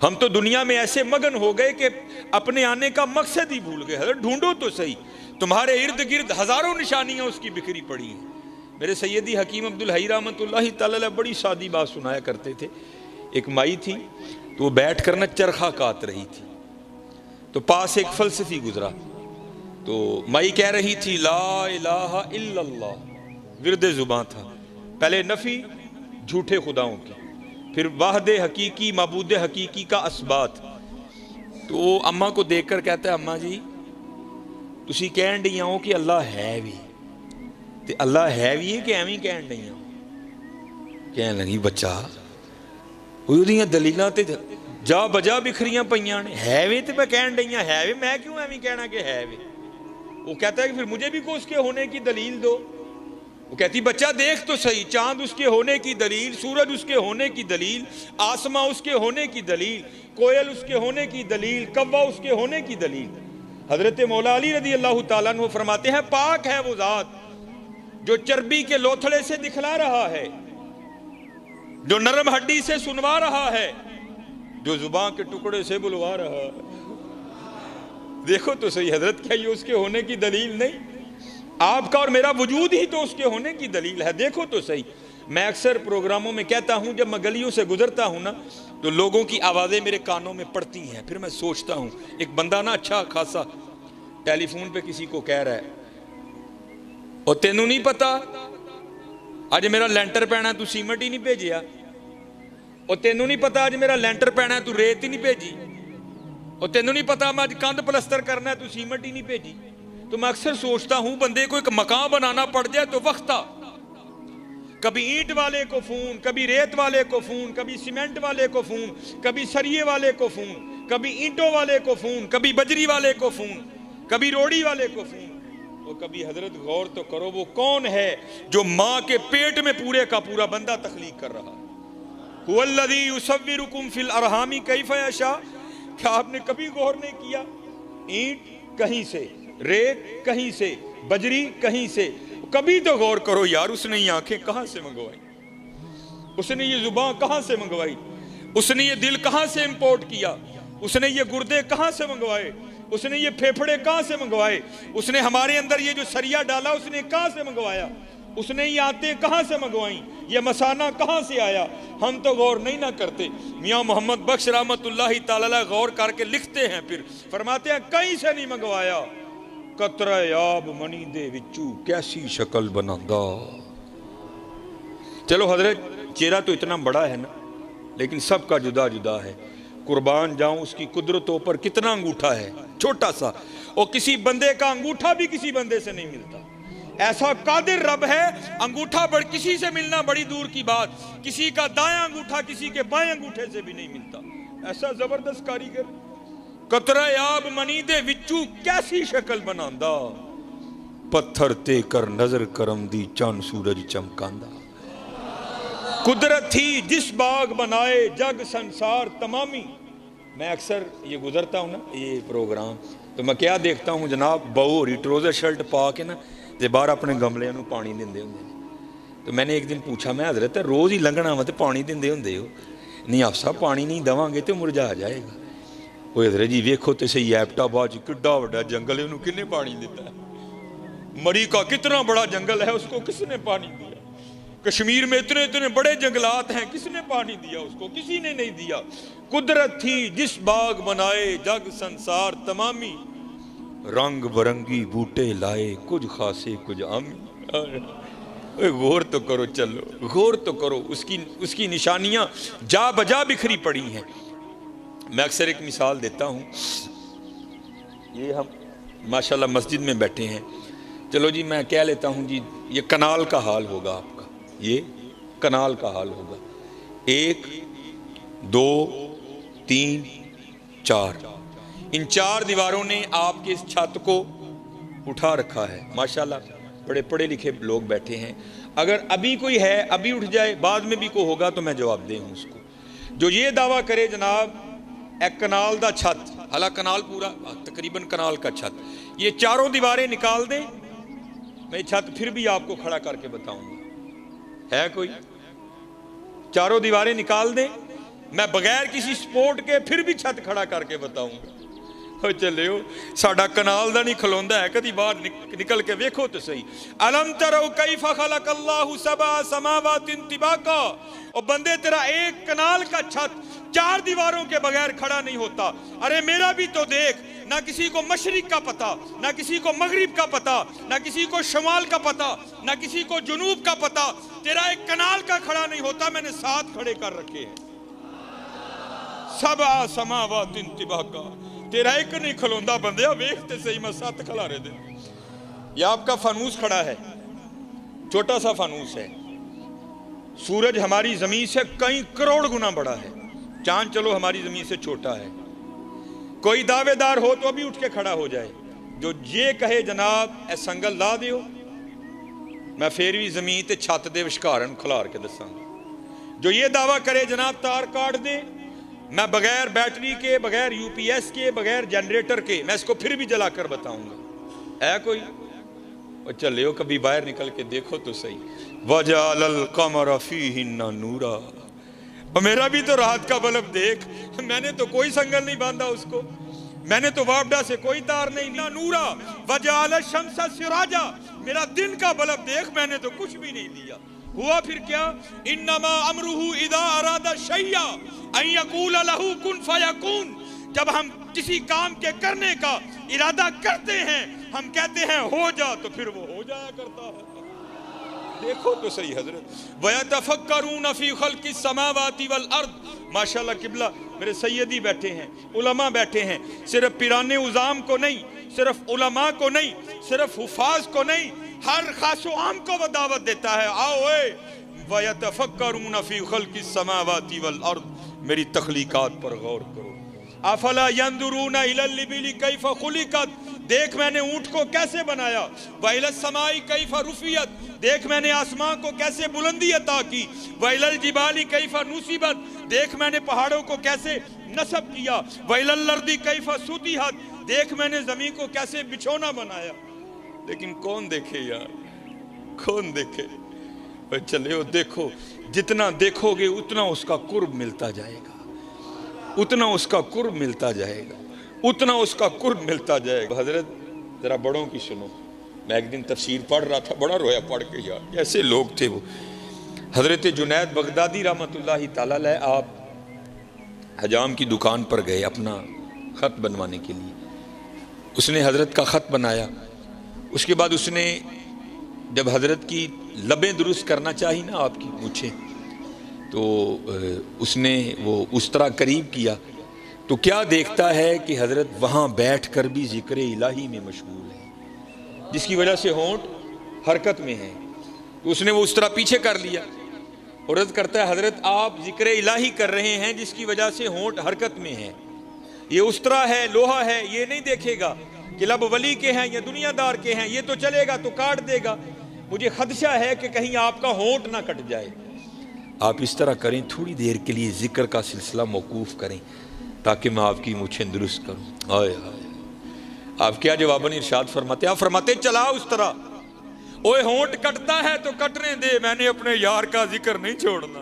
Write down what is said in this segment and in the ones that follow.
ہم تو دنیا میں ایسے مگن ہو گئے کہ اپنے آنے کا مقصد ہی بھول گئے. حضرت ڈھونڈو تو صحیح, تمہارے ارد گرد ہزاروں نشانیاں اس کی بکھری پڑی ہیں. میرے سیدی حکیم عبدالحی رحمۃ اللہ تعالی بڑی سادی بات سنایا کرتے تھے. ایک مائی تھی تو وہ بیٹھ کر نہ چرخہ کاٹ رہی تھی, تو پاس ایک فلسفی گزرا, تو مائی کہہ رہی تھی لا الہ الا اللہ, ورد زباں تھا. پہلے نفی جھوٹے خداؤں کی, پھر واحد حقیقی معبود حقیقی کا اثبات. تو وہ اماں کو دیکھ کر کہتا ہے اماں جی تسی کہن ڈیاں ہو کہ اللہ ہے بھی, تے اللہ ہے بھی ہے کہ ایویں کہن ڈیاں ہو. کہنے لگی بچہ وہ دلیلاں تے جا بجا بکھریاں پئیاں نے, ہے وے تے میں کہن ڈیاں ہے وے, میں کیوں ایویں کہنا کہ ہے وے. وہ کہتا ہے کہ پھر مجھے بھی کوئی اس کے ہونے کی دلیل دو. وہ کہتی بچہ دیکھ تو صحیح, چاند اس کے ہونے کی دلیل, سورج اس کے ہونے کی دلیل, آسماں اس کے ہونے کی دلیل, کوئل اس کے ہونے کی دلیل, کوا اس کے ہونے کی دلیل. حضرت مولا علی رضی اللہ تعالیٰ عنہ فرماتے ہیں پاک ہے وہ ذات جو چربی کے لوتھڑے سے دکھلا رہا ہے, جو نرم ہڈی سے سنوا رہا ہے, جو زبان کے ٹکڑے سے بلوا رہا ہے. دیکھو تو صحیح حضرت, کیا یہ اس کے ہونے کی دلیل نہیں؟ آپ کا اور میرا وجود ہی تو اس کے ہونے کی دلیل ہے. دیکھو تو صحیح. میں اکثر پروگراموں میں کہتا ہوں جب میں گلیوں سے گزرتا ہوں نا تو لوگوں کی آوازیں میرے کانوں میں پڑتی ہیں, پھر میں سوچتا ہوں ایک بندہ نا اچھا خاصا ٹیلی فون پہ کسی کو کہہ رہا ہے اور تینوں نہیں پتا اج میرا لینٹر پینا تو سیمنٹ ہی نہیں بھیجیا, اور تینوں نہیں پتا اج میرا لینٹر پینا تو ریت ہی نہیں بھیجی, اور تینوں نہیں پتا میں اج کندھ پلسٹر کرنا ہے تو سیمنٹ ہی نہیں بھیجی. تو میں اکثر سوچتا ہوں بندے کو ایک مکان بنانا پڑ جائے تو وقت تھا, کبھی اینٹ والے کو فون, کبھی ریت والے کو فون, کبھی سیمنٹ والے کو فون, کبھی سریے والے کو فون, کبھی اینٹوں والے کو فون, کبھی بجری والے کو فون, کبھی روڑی والے کو فون. اور کبھی حضرت غور تو کرو وہ کون ہے جو ماں کے پیٹ میں پورے کا پورا بندہ تخلیق کر رہا. هو الذی یصورکم فی الارحام کیف یشاء. کیا آپ نے کبھی غور نہیں کیا؟ اینٹ کہیں سے, ریت کہیں سے, بجری کہیں سے. کبھی تو غور کرو یار, اس نے یہ آنکھیں کہاں سے منگوائی, اس نے یہ زبان کہاں سے منگوائی, اس نے یہ دل کہاں سے امپورٹ کیا, اس نے یہ گردے کہاں سے منگوائے, اس نے یہ پھیپھڑے کہاں سے منگوائے, اس نے ہمارے اندر یہ جو سریا ڈالا اس نے کہاں سے منگوایا, اس نے یہ آتیں کہاں سے منگوائیں, یہ مسانہ کہاں سے آیا. ہم تو غور نہیں نہ کرتے. میاں محمد بخش رحمت اللہ تعالی غور کر کے لکھتے ہیں, پھر فرماتے ہیں کہیں سے نہیں منگوایا, قطرہ آب منی دے وچو کیسی شکل بناندا. چلو حضرت چہرہ تو اتنا بڑا ہے نا, لیکن سب کا جدا جدا ہے. قربان جاؤں اس کی قدرتوں پر کتنا انگوٹھا ہے, چھوٹا سا, اور کسی بندے کا انگوٹھا بھی کسی بندے سے نہیں ملتا. ایسا قادر رب ہے, انگوٹھا کسی سے ملنا بڑی دور کی بات, کسی کا دائیں انگوٹھا کسی کے بائیں انگوٹھے سے بھی نہیں ملتا. ایسا زبردست کاریگر. قطرہ آب منی دے وچو کیسی شکل بناندا, پتھر تے کر نظر کرم دی چاند سورج چمکاندا. قدرت تھی جس باغ بنائے جگ سنسار تمامی. میں اکثر یہ گزرتا ہوں نا یہ پروگرام تو میں کیا دیکھتا ہوں جناب, بہو ہو رہی ٹروزر شرٹ پا کے نا تے باہر اپنے گملے نو پانی دیندے ہوندے. تو میں نے ایک دن پوچھا, میں حضرت روز ہی لنگنا وا تے پانی دیندے ہوندے ہو؟ نہیں آپ صاحب پانی نہیں دواں گے تو مرجھا جائے گا. وہ حضرت جی ویکھو تے صحیح ایبٹ آباد کڈا وڈا جنگل ہے, انہوں کنے پانی دیتا ہے؟ مری کا کتنا بڑا جنگل ہے, اس کو کس نے پانی دیا؟ کشمیر میں اتنے اتنے بڑے جنگلات ہیں, کس نے پانی دیا اس کو؟ کسی نے نہیں دیا. قدرت تھی جس باغ بنائے جگ سنسار تمامی, رنگ برنگی بوٹے لائے کچھ خاصے کچھ عامی. غور تو کرو, چلو غور تو کرو, اس کی نشانیاں جا بجا بکھری پڑی ہیں. میں اکثر ایک مثال دیتا ہوں, یہ ہم ماشاءاللہ مسجد میں بیٹھے ہیں, چلو جی میں کہہ لیتا ہوں جی یہ کنال کا حال ہوگا آپ کا, یہ کنال کا حال ہوگا. 1 2 3 4, ان 4 دیواروں نے آپ کے اس چھت کو اٹھا رکھا ہے. ماشاءاللہ بڑے پڑھے لکھے لوگ بیٹھے ہیں. اگر ابھی کوئی ہے ابھی اٹھ جائے, بعد میں بھی کوئی ہوگا تو میں جواب دے ہوں اس کو, جو یہ دعویٰ کرے جناب ایک کنال دا چھت, حالانکہ کنال پورا تقریباً کنال کا چھت, یہ 4 دیواریں نکال دیں, میں چھت پھر بھی آپ کو کھڑا کر کے بتاؤں گا. ہے کوئی؟ 4 دیواریں نکال دیں, میں بغیر کسی سپورٹ کے پھر بھی چھت کھڑا کر کے بتاؤں گا. چلو ساڈا کنال دا نہیں کھلوندا ہے, کدی باہر نکل کے ویکھو تو صحیح. الم تروا کیف خلق اللہ سبع سماوات طباقا. اور بندے تیرا ایک کنال کا چھت 4 دیواروں کے بغیر کھڑا نہیں ہوتا. ارے میرا بھی تو دیکھ, نہ کسی کو مشرق کا پتہ, نہ کسی کو مغرب کا پتہ, نہ کسی کو شمال کا پتہ, نہ کسی کو جنوب کا پتہ. تیرا ایک کنال کا کھڑا نہیں ہوتا, میں نے 7 کھڑے کر رکھے ہیں. سبع سماوات طباقا. تیرا ایک نہیں کھلوندا بندیا, ویکھتے صحیح میں 7 کھلا رہے دے. یہ آپ کا فانوس کھڑا ہے, چھوٹا سا فانوس ہے. سورج ہماری زمین سے کئی کروڑ گنا بڑا ہے. چاند چلو ہماری زمین سے چھوٹا ہے. کوئی دعوے دار ہو تو ابھی اٹھ کے کھڑا ہو جائے جو یہ کہے جناب اے سنگل لا دیو, میں پھر بھی زمین تے چھت دے وشکارن کھلار کے دساں. جو یہ دعویٰ کرے جناب تار کاٹ دے, میں بغیر بیٹری کے, بغیر یو پی ایس کے, بغیر جنریٹر کے میں اس کو پھر بھی جلا کر بتاؤں گا. ہے کوئی؟ اور چلے کبھی باہر نکل کے دیکھو تو صحیح. وَجَعَلَ الْقَمَرَ فِيهِنَّ نُورًا. اور میرا بھی تو رات کا بلب دیکھ, میں نے تو کوئی سنگل نہیں باندھا اس کو, میں نے تو وابڈا سے کوئی تار نہیں لیا. نورا وَجَعَلَ الشَّمْسَ سِرَاجًا. میرا دن کا بلب دیکھ, میں نے تو کچھ بھی نہیں لیا. ہوا پھر کیا؟ انما امرہ اذا اراد شیئا ان یقول لہ کن فیکون. جب ہم کسی کام کے کرنے کا ارادہ کرتے ہیں, ہم کہتے ہیں ہو جا, تو پھر وہ ہو جایا کرتا ہے. دیکھو تو صحیح حضرت. وَيَتَفَكَّرُونَ فِي خَلْقِ السَّمَاوَاتِ وَالْأَرْضِ. ماشاءاللہ قبلہ میرے سیدی بیٹھے ہیں, علماء بیٹھے ہیں, صرف پیران عظام کو نہیں, صرف علماء کو نہیں, صرف حفاظ کو نہیں, ہر خاص و عام کو وہ دعوت دیتا ہے. آؤ اے وَيَتَفَكَّرُونَ فِي خَلْقِ السَّمَاوَاتِ وَالْأَرْضِ. میری تخلیقات پر غور کرو. افلا ينظرون الى الابل كيف خلقت. دیکھ میں نے اونٹ کو کیسے بنایا. وَإِلَى السَّمَاءِ كَيْفَ رُفِعَتْ. دیکھ میں نے آسمان کو کیسے بلندی عطا کی. وَإِلَى الْجِبَالِ كَيْفَ نُصِبَتْ. دیکھ میں نے پہاڑوں کو کیسے نصب کیا. وَإِلَى الْأَرْضِ كَيْفَ سُطِحَتْ. دیکھ میں نے زمین کو کیسے بچھونا بنایا. لیکن کون دیکھے یار, کون دیکھے. چلے دیکھو, جتنا دیکھو گے اتنا اس کا قرب ملتا جائے گا, اتنا اس کا قرب ملتا جائے گا, اتنا اس کا قرب ملتا جائے گا. حضرت ذرا بڑوں کی سنو. میں ایک دن تفسیر پڑھ رہا تھا, بڑا رویا پڑھ کے یار, کیسے لوگ تھے وہ. حضرت جنید بغدادی رحمۃ اللہ تعالی علیہ آپ حجام کی دکان پر گئے اپنا خط بنوانے کے لیے. اس نے حضرت کا خط بنایا. اس کے بعد اس نے جب حضرت کی لبیں درست کرنا چاہی نا, آپ کی مونچھیں, تو اس نے وہ اس طرح قریب کیا تو کیا دیکھتا ہے کہ حضرت وہاں بیٹھ کر بھی ذکر الہی میں مشغول ہے, جس کی وجہ سے ہونٹ حرکت میں ہے. تو اس نے وہ اس طرح پیچھے کر لیا. اور عرض کرتا ہے حضرت آپ ذکر الہی کر رہے ہیں جس کی وجہ سے ہونٹ حرکت میں ہے. یہ اس طرح ہے, لوہا ہے, یہ نہیں دیکھے گا کہ لب ولی کے ہیں یا دنیا دار کے ہیں, یہ تو چلے گا تو کاٹ دے گا. مجھے خدشہ ہے کہ کہیں آپ کا ہونٹ نہ کٹ جائے. آپ اس طرح کریں, تھوڑی دیر کے لیے ذکر کا سلسلہ موقوف کریں تاکہ میں آپ کی مونچھیں درست کروں. آئے آئے. آپ کیا جواباً ارشاد فرماتے؟ آپ فرماتے چلاؤ اس طرح. اوے ہونٹ کٹتا ہے تو کٹنے دے, میں نے اپنے یار کا ذکر نہیں چھوڑنا.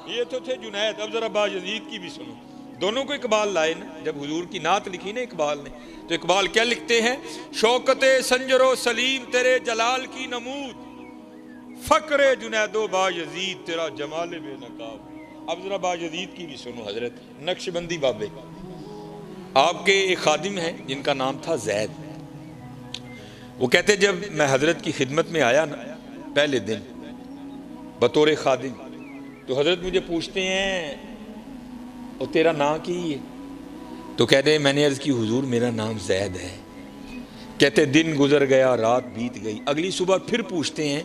یہ تو تھے جنید. اب ذرا باجزید کی بھی سنو. دونوں کو اقبال لائے نا, جب حضور کی نعت لکھی نا اقبال نے, تو اقبال کیا لکھتے ہیں؟ شوکت سنجر و سلیم تیرے جلال کی نمود, فقر جنید و باجزید تیرا جمال بے نقاب. اب ذرا باجزید کی بھی سنو. حضرت نقشبندی بابے, آپ کے ایک خادم ہیں جن کا نام تھا زید. وہ کہتے جب میں حضرت کی خدمت میں آیا نا پہلے دن بطور خادم, تو حضرت مجھے پوچھتے ہیں اور تیرا نام کی ہے؟ تو کہتے ہیں میں نے عرض کی حضور میرا نام زید ہے. کہتے دن گزر گیا رات بیت گئی. اگلی صبح پھر پوچھتے ہیں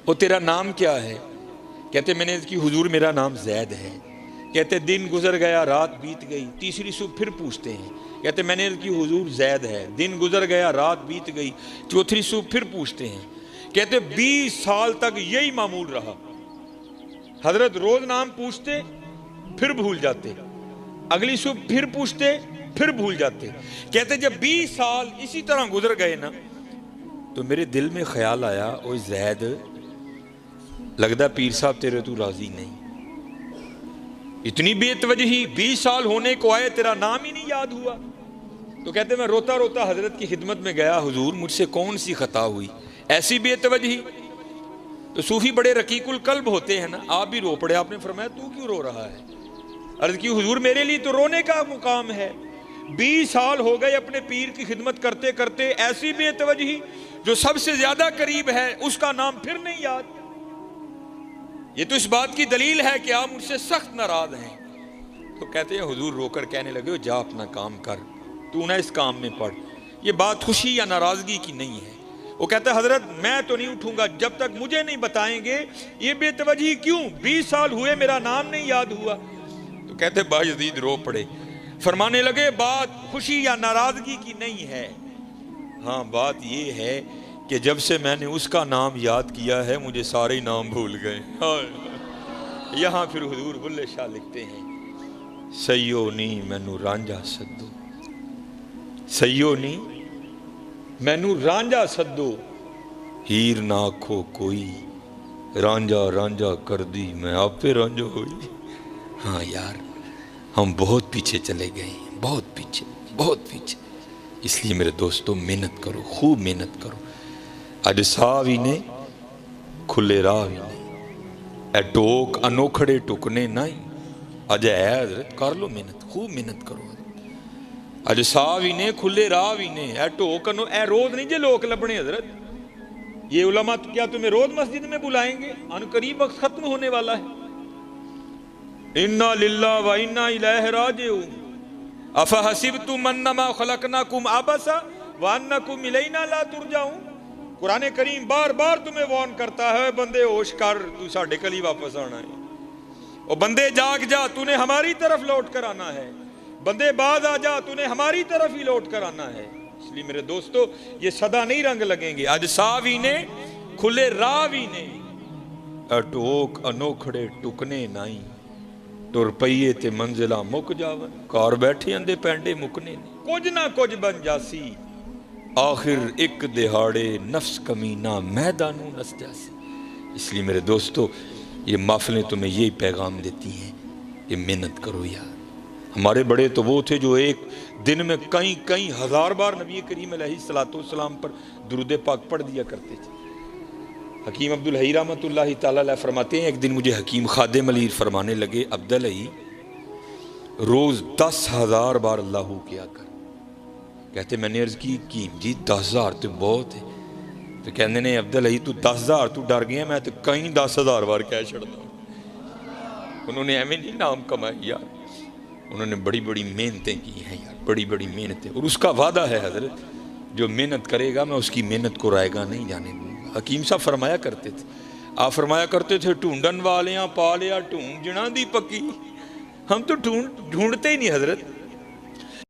اور تیرا نام کیا ہے؟ کہتے میں نے عرض کی حضور میرا نام زید ہے. کہتے دن گزر گیا رات بیت گئی. تیسری صبح پھر پوچھتے ہیں, کہتے میں نے عرض کی حضور زید ہے. دن گزر گیا رات بیت گئی. چوتھی صبح پھر پوچھتے ہیں. کہتے 20 سال تک یہی معمول رہا. حضرت روز نام پوچھتے پھر بھول جاتے, اگلی صبح پھر پوچھتے پھر بھول جاتے. کہتے جب 20 سال اسی طرح گزر گئے نا, تو میرے دل میں خیال آیا اوہ زید لگدا پیر صاحب تیرے تو راضی نہیں. اتنی بے توجہی، 20 سال ہونے کو آئے تیرا نام ہی نہیں یاد ہوا۔ تو کہتے میں روتا روتا حضرت کی خدمت میں گیا، حضور مجھ سے کون سی خطا ہوئی، ایسی بے توجہی۔ تو صوفی بڑے رقیق القلب ہوتے ہیں نا، آپ بھی رو پڑے۔ آپ نے فرمایا تو کیوں رو رہا ہے؟ عرض کی حضور میرے لیے تو رونے کا مقام ہے، 20 سال ہو گئے اپنے پیر کی خدمت کرتے کرتے، ایسی بے توجہی، جو سب سے زیادہ قریب ہے اس کا نام پھر نہیں یاد۔ یہ تو اس بات کی دلیل ہے کہ آپ مجھ سے سخت ناراض ہیں۔ تو کہتے ہیں حضور رو کر کہنے لگے جا اپنا کام کر، تو نہ اس کام میں پڑ، یہ بات خوشی یا ناراضگی کی نہیں ہے۔ وہ کہتا ہے حضرت میں تو نہیں اٹھوں گا جب تک مجھے نہیں بتائیں گے یہ بے توجہی کیوں، 20 سال ہوئے میرا نام نہیں یاد ہوا۔ تو کہتے بایزید رو پڑے، فرمانے لگے بات خوشی یا ناراضگی کی نہیں ہے، ہاں بات یہ ہے کہ جب سے میں نے اس کا نام یاد کیا ہے مجھے سارے نام بھول گئے۔ یہاں پھر حضور بلے شاہ لکھتے ہیں سیو نی مینو رانجھا سدو، سیو نی مینو رانجھا سدو، ہیر نہ آکھو کوئی، رانجھا رانجھا کر دی میں آپ پہ رانجھا ہوئی۔ ہاں یار ہم بہت پیچھے چلے گئے ہیں، بہت پیچھے، بہت پیچھے۔ اس لیے میرے دوستو محنت کرو، خوب محنت کرو۔ اج ساہ بھی نے کھلے راہ بھی نے، اے ٹوک انوکھڑے ٹکنے نہیں، اج اے حضرت کر لو محنت، خوب محنت کرو۔ اج ساہ بھی نے کھلے راہ بھی نے، اے ٹوک اے روز نہیں جے لوگ لبنے حضرت، یہ علماء کیا تمہیں روز مسجد میں بلائیں گے؟ ان قریب وقت ختم ہونے والا ہے۔ انا للہ و انا الیہ راجعون، افحسبتم انما خلقناکم عبثا وانکم الینا لا ترجعون۔ قرآن کریم بار بار تمہیں وارن کرتا ہے بندے ہوش کر، تو ساڈے کل ہی واپس آنا ہے، اور بندے جاگ جا، تو نے ہماری طرف لوٹ کر آنا ہے، بندے باز آ جا، تو نے ہماری طرف ہی لوٹ کر آنا ہے۔ اس لیے میرے دوستو یہ صدا نہیں رنگ لگیں گے، اج ساہ بھی نے کھلے راہ بھی نے، اٹوک انوکھڑے ٹکنے نہیں، ٹر پئیے تے منزلہ مک جاون، کار بیٹھے اندے پینڈے مکنے نہیں، کچھ نہ کچھ بن جاسی، آخر ایک دہاڑے نفس کمینہ میدانوں نس جاسی۔ اس لیے میرے دوستو یہ محفلیں تمہیں یہی پیغام دیتی ہیں کہ محنت کرو یار۔ ہمارے بڑے تو وہ تھے جو ایک دن میں کئی ہزار بار نبی کریم علیہ السلام پر درود پاک پڑھ دیا کرتے تھے۔ حکیم عبدالحی رحمۃ اللہ تعالیٰ علیہ فرماتے ہیں ایک دن مجھے حکیم خادم علی فرمانے لگے عبدالحی روز 10,000 بار اللہ کیا کر۔ کہتے میں نے عرض کی جی 10,000 تو بہت ہے۔ تو کہنے نے عبدالحی تو 10,000 تو ڈر گیا، میں تو کہیں 10,000 بار کہہ چھڑتا ہوں۔ انہوں نے ایویں نہیں نام کمائی یار، انہوں نے بڑی بڑی محنتیں کی ہیں یار، بڑی بڑی محنتیں، اور اس کا وعدہ ہے حضرت جو محنت کرے گا میں اس کی محنت کو رائے گا نہیں جانے دوں گا۔ حکیم صاحب فرمایا کرتے تھے، آپ فرمایا کرتے تھے ڈھونڈن والیاں پا لیا ڈھونڈ جنا دی پکی، ہم تو ڈھونڈتے ہی نہیں حضرت،